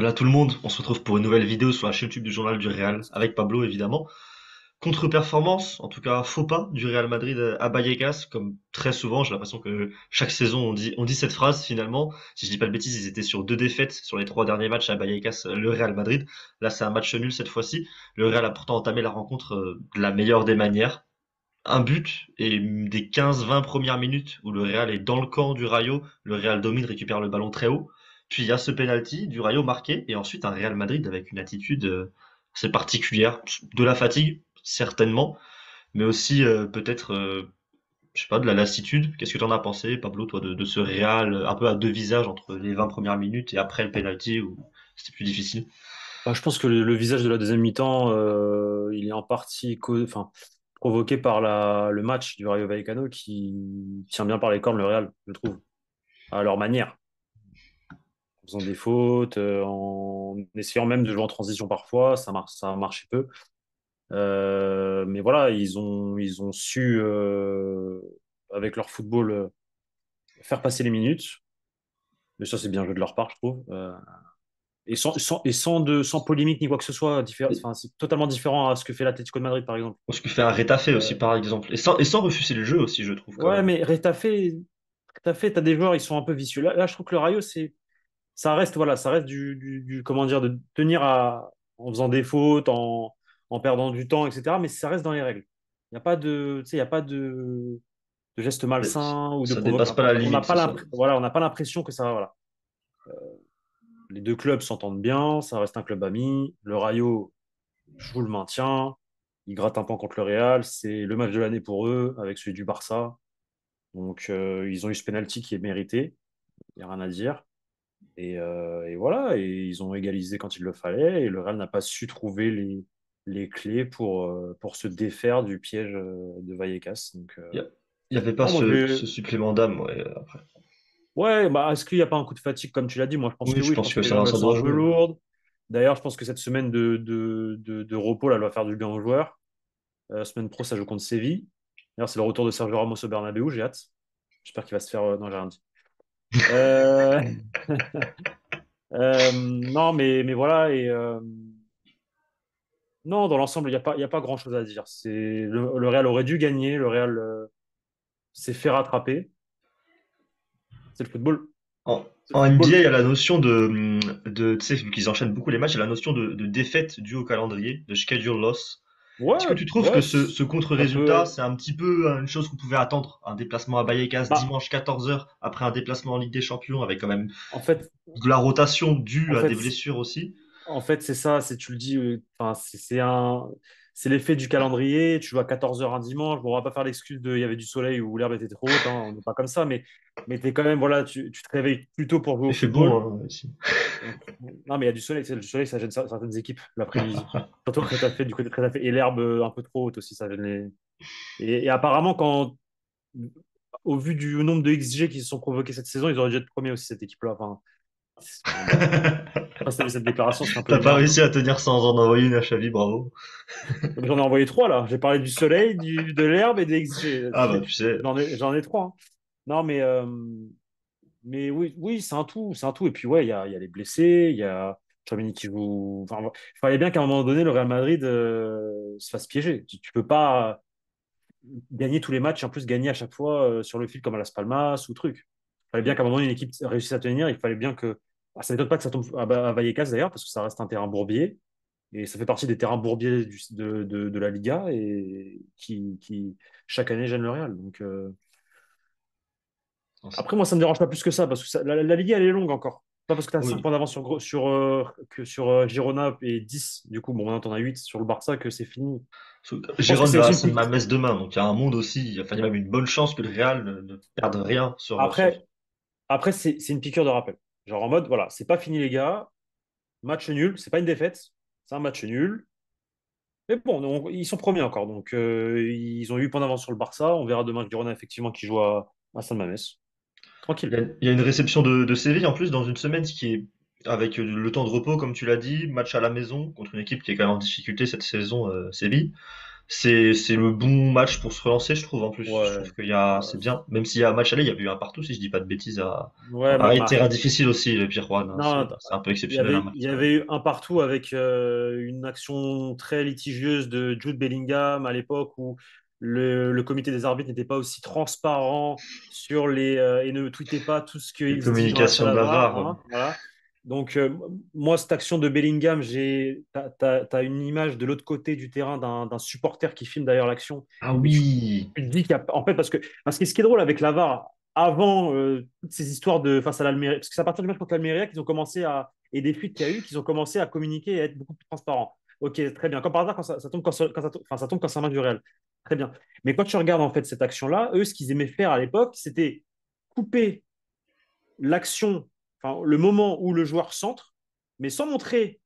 Hola tout le monde, on se retrouve pour une nouvelle vidéo sur la chaîne YouTube du Journal du Real, avec Pablo évidemment. Contre-performance, en tout cas faux pas du Real Madrid à Vallecas, comme très souvent, j'ai l'impression que chaque saison on dit cette phrase finalement. Si je dis pas de bêtises, ils étaient sur deux défaites sur les trois derniers matchs à Vallecas, le Real Madrid. Là c'est un match nul cette fois-ci. Le Real a pourtant entamé la rencontre de la meilleure des manières. Un but et des 15-20 premières minutes où le Real est dans le camp du Rayo, le Real domine, récupère le ballon très haut. Puis il y a ce penalty du Rayo marqué et ensuite un Real Madrid avec une attitude assez particulière, de la fatigue certainement, mais aussi peut-être je sais pas de la lassitude. Qu'est-ce que tu en as pensé, Pablo, toi, de ce Real un peu à deux visages entre les 20 premières minutes et après le penalty où c'était plus difficile? Bah, je pense que le visage de la deuxième mi-temps, il est en partie provoqué par le match du Rayo Vallecano qui tient bien par les cornes le Real, je trouve, à leur manière, en faisant des fautes, en essayant même de jouer en transition parfois, ça a marché peu. Mais voilà, ils ont su, avec leur football, faire passer les minutes. Mais ça, c'est bien joué de leur part, je trouve. Sans polémique ni quoi que ce soit, enfin, c'est totalement différent à ce que fait l'Atlético de Madrid, par exemple. Ce que fait un Retafe aussi Euh, par exemple, et sans refuser le jeu aussi je trouve quand ouais, même. mais Retafe, t'as des joueurs, ils sont un peu vicieux. Là, je trouve que le Rayo, ça reste, voilà, ça reste comment dire, de tenir en faisant des fautes, en perdant du temps, etc. Mais ça reste dans les règles. Il n'y a pas de, tu sais, il y a pas de gestes Mais malsains ou de ça dépasse pas provocation. la On n'a limite, pas c'est ça. voilà, on n'a pas l'impression que ça, voilà. Les deux clubs s'entendent bien, ça reste un club ami. Le Rayo joue le maintien, ils grattent un point contre le Real, c'est le match de l'année pour eux avec celui du Barça. Donc ils ont eu ce penalty qui est mérité, il n'y a rien à dire. Et voilà, et ils ont égalisé quand il le fallait, et le Real n'a pas su trouver les clés pour se défaire du piège de Vallecas. Donc, Il y avait pas non, moi, ce supplément d'âme, ouais, après. ouais, bah, est-ce qu'il n'y a pas un coup de fatigue, comme tu l'as dit? Moi, je pense Oui, que je oui, je pense pense que que les jambes, elles ça sont doit un peu jouer. lourdes. D'ailleurs, je pense que cette semaine de repos, là, elle va faire du bien aux joueurs. Semaine pro, ça joue contre Séville. D'ailleurs, c'est le retour de Sergio Ramos au Bernabéu, j'ai hâte. J'espère qu'il va se faire. Non, j'ai rien dit. Euh, non, mais voilà. Non, dans l'ensemble, il y a pas grand-chose à dire. Le Real aurait dû gagner. Le Real s'est fait rattraper. C'est le football. En, C'est le en NBA, football. il y a la notion tu sais, vu qu'ils enchaînent beaucoup les matchs, il y a la notion de défaite due au calendrier, de schedule loss. Est-ce que Ouais, tu trouves que ouais, ce ça contre-résultat, peut. c'est un petit peu une chose qu'on pouvait attendre? Un déplacement à Vallecas Bah, dimanche 14 heures après un déplacement en Ligue des Champions avec quand même en fait, de la rotation due en à des fait, blessures aussi? En fait, c'est ça, tu le dis, enfin, c'est l'effet du calendrier. Tu joues à 14 heures un dimanche. Bon, on va pas faire l'excuse de il y avait du soleil ou l'herbe était trop haute, hein, on n'est pas comme ça, mais t'es quand même, voilà, tu te réveilles plus tôt pour jouer au Il fait beau, football. hein, ici. Donc, non, mais il y a du soleil, le soleil, ça gêne certaines équipes l'après-midi. Surtout que t'as fait du côté très fait. Et l'herbe un peu trop haute aussi, ça gêne les. Et apparemment, au vu du nombre de XG qui se sont provoqués cette saison, ils auraient dû être premiers aussi, cette équipe-là. Enfin, bref. Je sais pas si t'as vu cette déclaration, c'était un peu T'as pas énervant. réussi à tenir sans en envoyer une à Xavi, bravo. J'en ai envoyé trois là. J'ai parlé du soleil, de l'herbe et des XG. Ah bah tu sais. J'en ai trois, hein. Non, mais oui, oui, c'est un tout, c'est un tout. Et puis ouais, il y a les blessés, il y a Tchouaméni qui joue. Enfin, il fallait bien qu'à un moment donné, le Real Madrid se fasse piéger. Tu peux pas gagner tous les matchs, et en plus gagner à chaque fois sur le fil comme à Las Palmas ou truc. Il fallait bien qu'à un moment donné, une équipe réussisse à tenir. Il fallait bien que. Ah, ça m'étonne pas que ça tombe à Vallecas d'ailleurs, parce que ça reste un terrain bourbier. Et ça fait partie des terrains bourbiers de la Liga et qui, chaque année gênent le Real. Donc, après, moi, ça me dérange pas plus que ça parce que la Liga, elle est longue encore. Pas parce que tu as 5 Oui. points d'avance sur Girona et 10 du coup, bon, maintenant tu en as 8 sur le Barça, que c'est fini. Je pense que Gérone c'est va à aussi San Mamés demain, donc il y a un monde aussi. Enfin, il y a même une bonne chance que le Real ne perde rien sur. Après, après c'est une piqûre de rappel. Genre en mode, voilà, c'est pas fini, les gars. Match nul, c'est pas une défaite, c'est un match nul. Mais bon, ils sont premiers encore, donc ils ont 8 points d'avance sur le Barça. On verra demain Girona, effectivement, qui joue à San Mamés. Tranquille. Il y a une réception de Séville en plus dans une semaine qui est avec le temps de repos, comme tu l'as dit, match à la maison contre une équipe qui est quand même en difficulté cette saison, Séville. c'est le bon match pour se relancer, je trouve, en plus. Je trouve Ouais. qu'il y a, Ouais, c'est bien. Même s'il y a un match aller, il y a eu un partout, si je dis pas de bêtises, à ouais, pareil, terrain difficile aussi, le Pirrouane, hein. non, C'est un peu il y exceptionnel, un avait, match. il y avait eu un partout avec une action très litigieuse de Jude Bellingham à l'époque où le comité des arbitres n'était pas aussi transparent sur et ne tweetait pas tout ce Les qu'il se dit dans la salle communications de à la VAR, VAR. hein, voilà. Donc, moi, cette action de Bellingham, t'as une image de l'autre côté du terrain d'un supporter qui filme d'ailleurs l'action. Ah Et oui! tu te dis qu'il y a, en fait, parce que ce qui est drôle avec la VAR, avant toutes ces histoires de face à l'Almérie, parce que c'est à partir du match contre l'Almérie qu'ils ont commencé et des fuites qu'il y a eu, qu'ils ont commencé à communiquer et à être beaucoup plus transparents. Ok, très bien. Comme par hasard, ça tombe enfin, ça tombe quand c'est un match du Real. Très bien. Mais quand tu regardes en fait cette action-là, eux, ce qu'ils aimaient faire à l'époque, c'était couper l'action, enfin, le moment où le joueur centre, mais sans montrer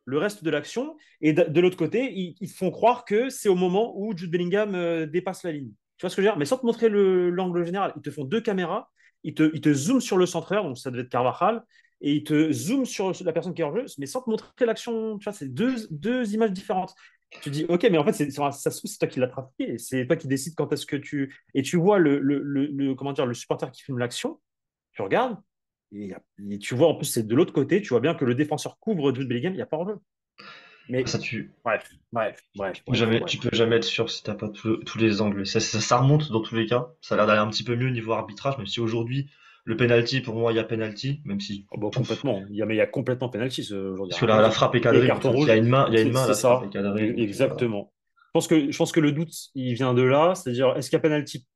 le reste de l'action. Et de l'autre côté, ils font croire que c'est au moment où Jude Bellingham dépasse la ligne. Tu vois ce que je veux dire? Mais sans te montrer l'angle général. Ils te font deux caméras, ils te zooment sur le centreur, donc ça devait être Carvajal, et ils te zooment sur la personne qui est en jeu, mais sans te montrer l'action. Tu vois, c'est deux images différentes. Tu dis, ok, mais en fait, ça se trouve, c'est toi qui l'as trafiqué, c'est toi qui décides quand est-ce que tu. Et tu vois comment dire, le supporter qui filme l'action, tu regardes, et tu vois en plus, c'est de l'autre côté, tu vois bien que le défenseur couvre Jude Bellingham, il n'y a pas en jeu. Mais Ça, tu, bref, bref, bref, tu peux bref, jamais, bref. tu peux jamais être sûr si t'as pas tous les angles. Ça remonte dans tous les cas. Ça a l'air d'aller un petit peu mieux niveau arbitrage, même si aujourd'hui, le penalty, pour moi, il y a penalty, même si Oh, bah, tout, complètement. Mais il y a complètement penalty aujourd'hui, il parce n'y que a rien à la dire. frappe est Et cadrée, en carton fait. rouge, Il y a une main, c'est la frappe est ça, cadrée, donc, exactement. Je pense que le doute, il vient de là, c'est-à-dire est-ce qu'il y a penalty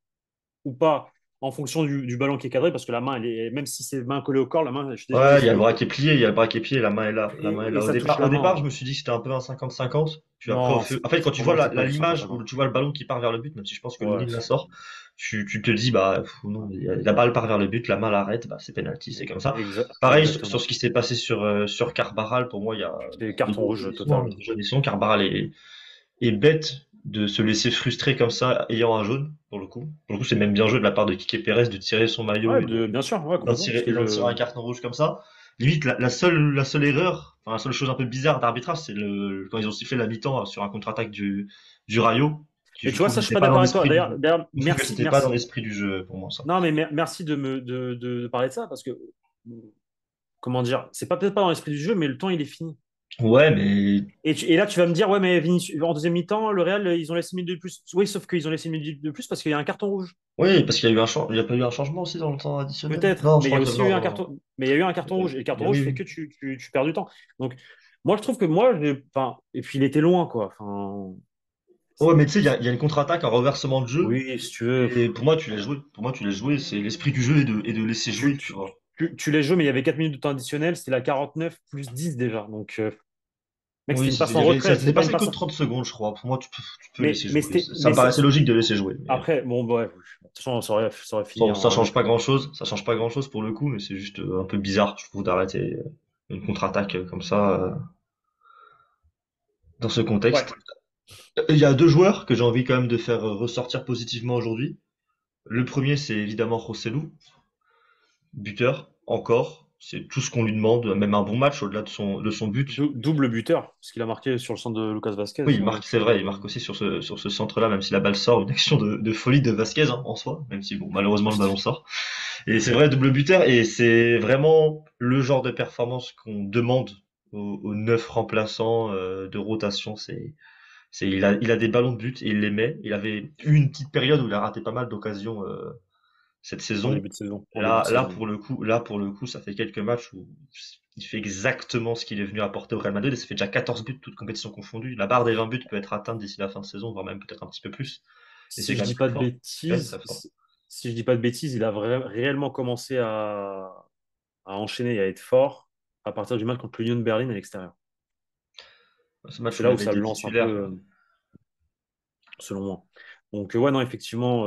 ou pas en fonction du ballon qui est cadré, parce que la main, même si c'est main collée au corps, la main, je suis désolé, ouais, il y a le c'est. bras qui est plié, il y a le bras qui est plié, la main est là, la main est Et là. ça touche Au la départ, main. je me suis dit que c'était un peu un 50-50. Puis après, Non, en fait, quand tu pour vois moi, c'est pas du l'image où 50-50. tu vois le ballon qui part vers le but, même si je pense que Ouais. Lonin la sort, tu te dis, bah, non, la balle part vers le but, la main l'arrête, bah, c'est penalty, c'est comme ça. Pareil, sur Exactement. ce qui s'est passé sur Carbaral, pour moi, il y a C'est carton rouge total. deux jaunisson. Carbaral est bête de se laisser frustrer comme ça, ayant un jaune, pour le coup. Pour le coup, c'est même bien joué de la part de Kike Pérez de tirer son maillot Ouais, bien sûr, ouais, complètement. Parce que d'en tirer un carton rouge comme ça. Limite, la seule erreur, enfin, la seule chose un peu bizarre d'arbitrage, c'est quand ils ont sifflé la mi-temps sur un contre-attaque du Rayo, qui Et je tu vois, trouve ça, je suis n'était pas pas dans d'accord avec toi. l'esprit D'ailleurs, je trouve que merci, c'était pas dans merci. l'esprit du jeu pour moi, ça. Non, mais merci de parler de ça parce que, comment dire, c'est pas peut-être pas dans l'esprit du jeu, mais le temps, il est fini. Ouais, mais, Et là, tu vas me dire, ouais, mais en deuxième mi-temps, le Real, ils ont laissé une minute de plus. Oui, sauf qu'ils ont laissé une minute de plus parce qu'il y a un carton rouge. oui, parce qu'il y a eu il y a pas eu un changement aussi dans le temps additionnel. Peut-être, Non, je mais il y a crois que, aussi eu non, un non, non. carton. Mais il y a eu un carton rouge. Et le carton rouge Oui, fait oui. que tu perds du temps. Donc, moi, je trouve que moi, enfin, et puis il était loin, quoi. Enfin, Ouais, mais tu sais, il y a une contre-attaque, un reversement de jeu. oui, si tu veux. Et pour moi, tu l'as joué. Pour moi, tu l'as joué. C'est l'esprit du jeu et de laisser jouer, tu, tu tu, vois. tu les joues, mais il y avait 4 minutes de temps additionnel, c'était la 49 plus 10 déjà. Donc, mec, c'était Oui, une passe en ça retrait, s'était c'était pas une passé que passe. 30 secondes, je crois. Pour moi, tu peux Mais, laisser mais jouer. c'était. Ça me paraissait logique de laisser jouer. Mais Après, bon, bref, de toute façon, ça aurait fini ça en change pas but. grand-chose. Ça change pas grand-chose pour le coup, mais c'est juste un peu bizarre, je trouve, d'arrêter une contre-attaque comme ça dans ce Ouais. contexte. Il y a deux joueurs que j'ai envie quand même de faire ressortir positivement aujourd'hui. Le premier, c'est évidemment Rossellou, buteur, encore. C'est tout ce qu'on lui demande, même un bon match au-delà de son but. Double buteur, ce qu'il a marqué sur le centre de Lucas Vasquez. Oui, il marque, c'est vrai, il marque aussi sur ce centre-là, même si la balle sort, une action de folie de Vasquez hein, en soi, même si bon, malheureusement le ballon sort. Et c'est vrai, double buteur, et c'est vraiment le genre de performance qu'on demande aux neuf remplaçants de rotation. Il a des ballons de but et il les met. Il avait eu une petite période où il a raté pas mal d'occasions cette En saison. début de saison. En début de saison. Là pour le coup, ça fait quelques matchs où il fait exactement ce qu'il est venu apporter au Real Madrid et ça fait déjà 14 buts, toutes compétitions confondues. La barre des 20 buts peut être atteinte d'ici la fin de saison, voire même peut-être un petit peu plus. Et c'est Si quand je même dis très pas de fort. C'est quand même très bêtises, fort. si je dis pas de bêtises, il a réellement commencé à enchaîner et à être fort à partir du match contre l'Union de Berlin à l'extérieur. Ce match C'est où il là où avait ça le été lance un peu, titulaire. selon moi. Donc, ouais, non, effectivement,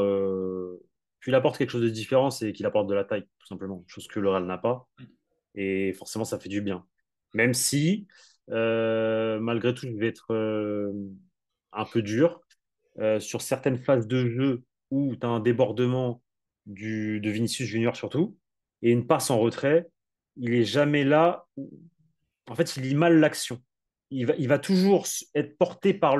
puis il apporte quelque chose de différent, c'est qu'il apporte de la taille, tout simplement. Chose que le Real n'a pas. Et forcément, ça fait du bien. Même si, malgré tout, je vais être un peu dur. Sur certaines phases de jeu où tu as un débordement de Vinicius Junior surtout, et une passe en retrait, il est jamais là. En fait, il lit mal l'action. il va toujours être porté par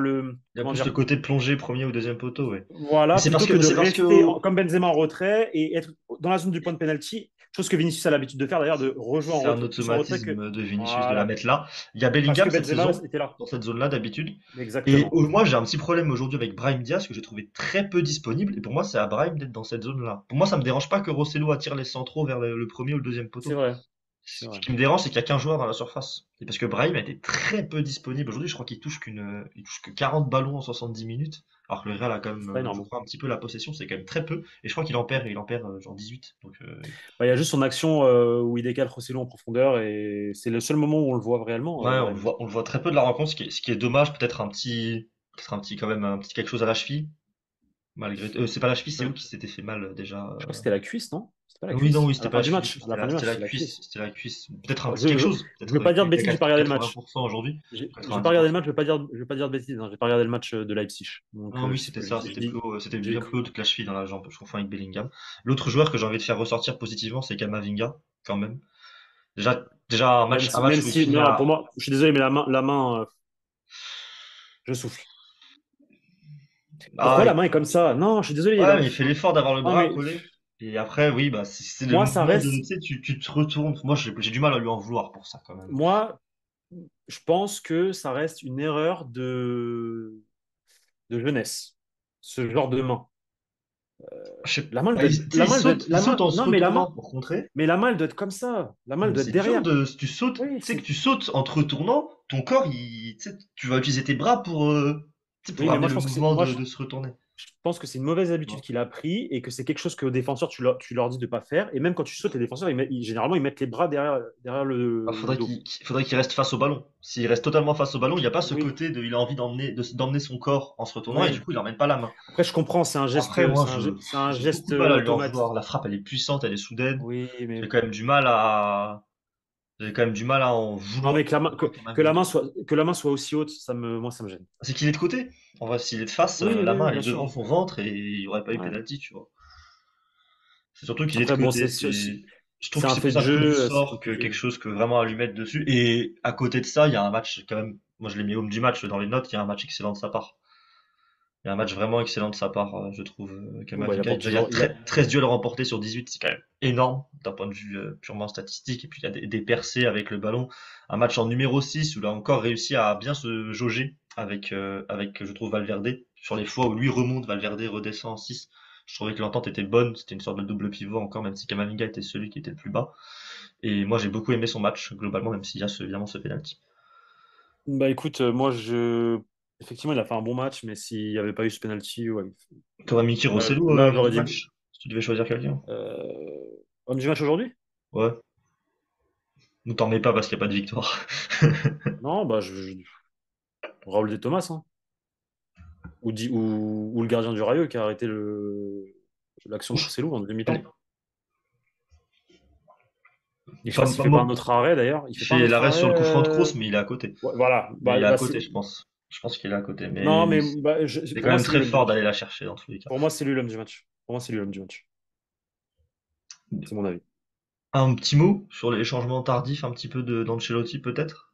Il y a comment plus le dire, côté plongé premier ou deuxième poteau, ouais. Mais voilà, c'est parce plutôt que que de c'est parce que rester comme Benzema en retrait et être dans la zone du point de penalty, chose que Vinicius a l'habitude de faire d'ailleurs, de rejouer c'est un plus en retrait que. automatisme de Vinicius de la Voilà. mettre là. Il y a Parce que Bellingham cette Benzema saison, était là. dans cette zone-là d'habitude. Et Exactement. moi, j'ai un petit problème aujourd'hui avec Brahim Diaz que j'ai trouvé très peu disponible. Et pour moi, c'est à Brahim d'être dans cette zone-là. Pour moi, ça me dérange pas que Rosselló attire les centraux vers le premier ou le deuxième C'est poteau. vrai. C'est Ce vrai. qui me dérange, c'est qu'il y a qu'un joueur dans la surface. Et parce que Brahim a été très peu disponible. Aujourd'hui, je crois il touche que 40 ballons en 70 minutes. Alors que le Real a quand même, C'est pas je énorme. crois, un petit peu la possession, c'est quand même très peu. Et je crois qu'il en perd genre 18. Donc, Bah, il y a juste son action où il décale Rosselló en profondeur et c'est le seul moment où on le voit réellement, ouais, Brahim. on le voit très peu de la rencontre, ce qui est dommage, peut-être un petit, quand même, un petit quelque chose à la cheville. Malgré, c'est pas la cheville, c'est où Ouais. qui s'était fait mal déjà. Je crois que c'était la cuisse, non? C'était pas la Oui, non, cuisse. oui, À c'était la pas fin la du cheville, match. À la fin du match, c'était la cuisse. c'était la cuisse. Peut-être un Bon, petit quelque chose, je veux peut-être pas dire de il bêtises, est j'ai pas à regardé le match. 80% aujourd'hui, J'ai pas regardé le 90%. match, je vais pas dire de bêtises, hein. J'ai pas regardé le match de Leipzig. Donc Non, oui, je sais c'était pas, ça, je dis, c'était j'ai bien cru. plus haut que la cheville dans la jambe, je confonds avec Bellingham. L'autre joueur que j'ai envie de faire ressortir positivement, c'est Kamavinga, quand même. Déjà un Même match où il si, finit non, pour à, moi, je suis désolé, mais la main, je souffle. Pourquoi ah, la main est comme ça? Non, je suis désolé. ouais, mais il fait l'effort d'avoir le Non, bras mais collé. Et après, oui, bah, c'est le moi, ça mouvement de, tu reste. sais, tu te retournes. Moi, j'ai du mal à lui en vouloir pour ça, quand même. Moi, je pense que ça reste une erreur de jeunesse. Ce genre de main. Je sais La main, elle pas, doit être, tu sais, la main, elle doit être, il la saute main, en se non, mais la retournant main, pour contrer. mais la main, elle doit être comme ça. La main, elle Mais doit être c'est dur derrière. de, si tu sautes, Oui, tu sais que tu sautes en te retournant, ton corps, tu sais, tu vas utiliser tes bras tu sais, oui, pour mais amener moi, je le pense que c'est, mouvement moi, de se retourner. je pense que c'est une mauvaise Tu habitude vois. qu'il a pris et que c'est quelque chose que aux défenseurs, tu leur dis de pas faire. Et même quand tu sautes, les défenseurs, généralement, ils mettent les bras derrière Ah, le dos. faudrait qu'il reste face au ballon. S'il reste totalement face au ballon, il n'y a pas ce Oui, côté de, il a envie d'emmener son corps en se retournant et du oui. coup, il n'emmène pas la main. Après, je comprends, Après, moi, c'est un j'ai beaucoup geste de mal à lui en vouloir. automatique. La frappe, elle est puissante, elle est soudaine. Oui, mais J'ai quand même du mal à, j'ai quand même du mal à en non, vouloir mais à Camavinga. que la main soit aussi haute, moi, ça me gêne. C'est qu'il est de côté. En vrai, s'il est de face, Oui, la oui, main, oui, elle bien est devant sûr. son ventre et il n'y aurait pas eu Ouais. pénalty, tu vois. C'est surtout qu'il est de Après, bon, côté. Je trouve c'est que un c'est plus fait de un coup du jeu, c'est sort comme que tu dis. quelque chose que vraiment à lui mettre dessus. Et à côté de ça, il y a un match quand même. Moi, je l'ai mis homme du match dans les notes. Il y a un match excellent de sa part. Il y a un match vraiment excellent de sa part, je trouve, Oui, bah, il Camavinga. apporte Déjà, il y a toujours. 13 duels remportés sur 18, c'est quand même énorme d'un point de vue purement statistique. Et puis il y a des percées avec le ballon. Un match en numéro 6 où il a encore réussi à bien se jauger avec je trouve, Valverde. Sur les fois où lui remonte, Valverde redescend en 6. Je trouvais que l'entente était bonne. C'était une sorte de double pivot encore, même si Camavinga était celui qui était le plus bas. Et moi, j'ai beaucoup aimé son match, globalement, même s'il y a évidemment ce penalty. Bah écoute, effectivement, il a fait un bon match, mais s'il n'y avait pas eu ce penalty, ouais. T'aurais mis qui, Rosselló, Là, homme j'aurais du dit match? Si tu devais choisir quelqu'un. homme du match aujourd'hui? Ouais. Ne t'en mets pas parce qu'il n'y a pas de victoire. Non, bah Raoul de Thomas, hein. Ou le gardien du Rayo qui a arrêté l'action de Joselu en deuxième mi-temps. Et je sais pas s'il Pas fait pas moi. un autre arrêt d'ailleurs. Il Il fait pas un fait autre l'arrêt arrêt. sur le coup franc de Kroos, mais il est à côté. Ouais, voilà. Mais il est à C'est- côté, je pense. Je pense qu'il est à côté. Non, Mais mais c'est pour quand moi, même c'est lui très l'homme du fort d'aller match. la chercher dans tous les cas. Pour moi, c'est lui l'homme du match. Pour moi, c'est lui l'homme du match. C'est mon avis. Un petit mot sur les changements tardifs, un petit peu d'Ancelotti peut-être?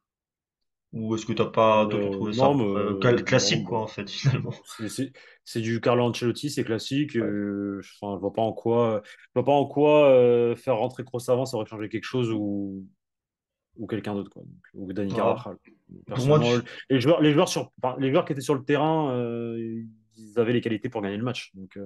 Ou est-ce que toi t'as trouvé ça à Non, peu mais près non, classique bah, quoi en fait finalement? c'est du Carlo Ancelotti, c'est classique. Ouais. Enfin, je vois pas en quoi faire rentrer Kroos avant, ça aurait changé quelque chose ou quelqu'un d'autre, quoi. Ou Dani Ah, Carvajal. pour moi, Personnellement, les joueurs qui étaient sur le terrain, ils avaient les qualités pour gagner le match. Donc,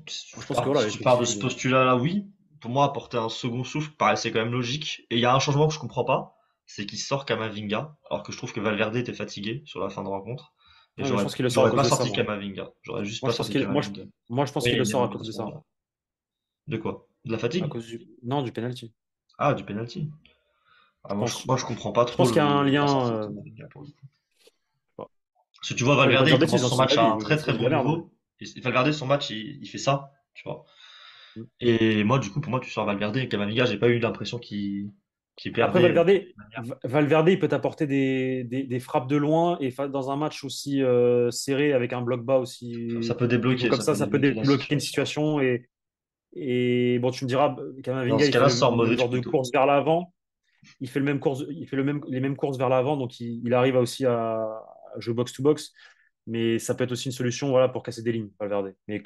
je pense que voilà, si tu pars de l'effectif, ce il est. postulat-là, oui. Pour moi, apporter un second souffle paraissait quand même logique. Et il y a un changement que je comprends pas, c'est qu'il sort Kamavinga, alors que je trouve que Valverde était fatigué sur la fin de rencontre. Et Ouais, mais je pense qu'il le sort à j'aurais cause pas de ça, sorti moi. Kamavinga. J'aurais juste Moi, pas je pense sorti qu'il, moi, Kamavinga. moi, je pense qu'il Oui, le bien sort à à cause de ce ça. moment-là. De quoi? De la À fatigue? cause non, du penalty. Ah, du penalty. Ah, Je pense. moi, je comprends pas Je trop pense qu'il y a un la lien. sortie de Kamavinga pour le coup. Je sais pas. Parce que tu vois, Après, je vais pas Valverde, dire il de bêtises, commence hein, son c'est mon match à avis. un très Ça se très trouve, je dis bon de la merde, hein. niveau. Et Valverde, son match, il fait ça, tu vois. Et moi, du coup, pour moi, tu sors Valverde et Camavinga, j'ai pas eu l'impression qu'il Après, perdait de Valverde, cette manière. Valverde, il peut t'apporter des frappes de loin et dans un match aussi serré avec un bloc bas aussi pivot comme Ça peut ça peut débloquer la débloquer une situation. situation. Et bon, tu me diras, Dans Camavinga, ce il fait cas-là, le, sort le Modric genre de plutôt. course vers l'avant. il fait le même course, il fait les mêmes courses vers l'avant, donc il arrive aussi à jouer box to box. Mais ça peut être aussi une solution, voilà, pour casser des lignes, Valverde. Mais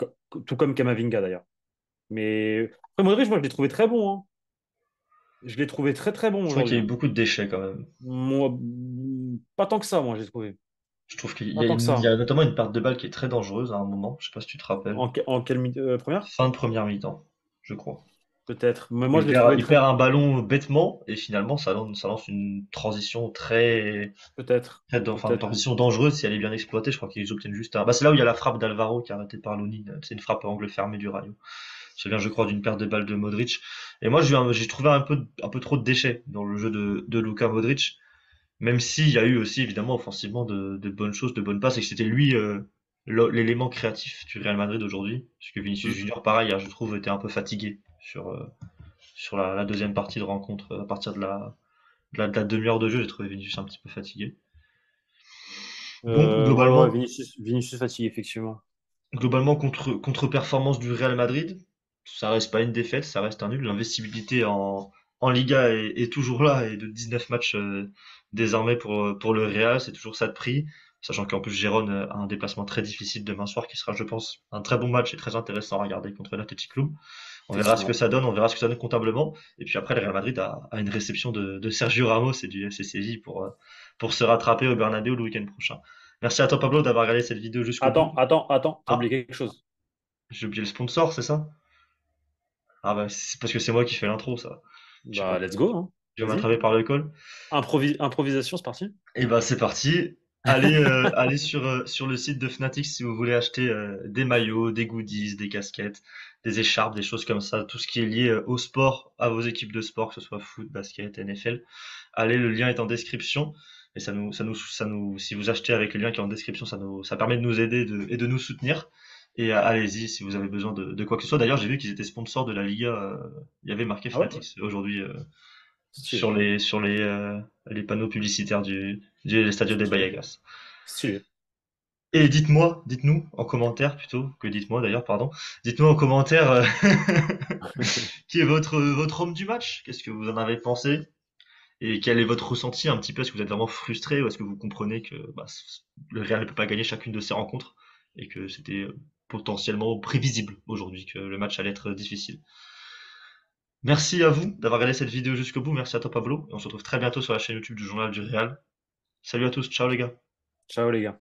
tout comme Kamavinga d'ailleurs. Mais après Modric, moi je l'ai trouvé très bon, hein. Je l'ai trouvé très très bon C'est vrai qu'il aujourd'hui, y a eu hein. beaucoup de déchets quand même. Moi, pas tant que ça, moi j'ai trouvé. Je trouve qu'il y Pas a, tant que il y ça. a notamment une perte de balle qui est très dangereuse à un moment. Je sais pas si tu te rappelles. En quelle première? Fin de première mi-temps, je crois. Peut-être. Mais Où moi je l'ai trouvé il très. perd un ballon bêtement et finalement ça lance une transition Peut-être. enfin une Peut-être. transition dangereuse si elle est bien exploitée. Je crois qu'ils obtiennent juste un. Bah, c'est là où il y a la frappe d'Alvaro qui est arrêtée par Loni. C'est une frappe à angle fermé du Rayo. Ça vient, je crois, d'une perte de balle de Modric. Et moi, j'ai trouvé un peu trop de déchets dans le jeu de Luka Modric. Même s'il y a eu aussi, évidemment, offensivement, de bonnes choses, de bonnes passes, et que c'était lui l'élément créatif du Real Madrid aujourd'hui. Parce que Vinicius Mm. Junior, pareil, hein, je trouve, était un peu fatigué sur la deuxième partie de rencontre. À partir de la demi-heure de jeu, j'ai trouvé Vinicius un petit peu fatigué. Donc, Ouais, Vinicius fatigue, effectivement. globalement contre-performance du Real Madrid, ça reste pas une défaite, ça reste un nul. L'investibilité en Liga est toujours là et de 19 matchs désormais pour le Real, c'est toujours ça de prix. Sachant qu'en plus Gérone a un déplacement très difficile demain soir qui sera, je pense, un très bon match et très intéressant à regarder contre l'Athletic Club. On verra ce que Effectivement. ça donne, on verra ce que ça donne comptablement. Et puis après, le Real Madrid a une réception de Sergio Ramos et du FC Séville pour se rattraper au Bernabéu le week-end prochain. Merci à toi Pablo d'avoir regardé cette vidéo jusqu'au bout. Attends, t'as oublié Ah, quelque chose. j'ai oublié le sponsor, c'est ça? Ah bah c'est parce que c'est moi qui fais l'intro, ça. Tu vas Bah, let's go, hein. tu vas Vas-y. m'attraper par le col. Improvisation, c'est parti. Et bah c'est parti. Allez sur le site de Fnatic si vous voulez acheter des maillots, des goodies, des casquettes, des écharpes, des choses comme ça, tout ce qui est lié au sport, à vos équipes de sport, que ce soit foot, basket, NFL. Allez, le lien est en description. Et si vous achetez avec le lien qui est en description, ça permet de nous aider et de nous soutenir. Et allez-y si vous avez besoin de quoi que ce soit. D'ailleurs, j'ai vu qu'ils étaient sponsors de la Liga. Il y avait marqué Ah ouais? Fanatics aujourd'hui Stylé. sur les panneaux publicitaires du Stadio de Stylé. Vallecas. Stylé. Et dites-nous en commentaire plutôt que dites-moi d'ailleurs, pardon. Dites-nous en commentaire qui est votre homme du match. Qu'est-ce que vous en avez pensé? Et quel est votre ressenti un petit peu? Est-ce que vous êtes vraiment frustré ou est-ce que vous comprenez que le Real ne peut pas gagner chacune de ses rencontres et que c'était potentiellement prévisible aujourd'hui, que le match allait être difficile? Merci à vous d'avoir regardé cette vidéo jusqu'au bout. Merci à toi Pablo. Et on se retrouve très bientôt sur la chaîne YouTube du Journal du Real. Salut à tous, ciao les gars. Ciao les gars.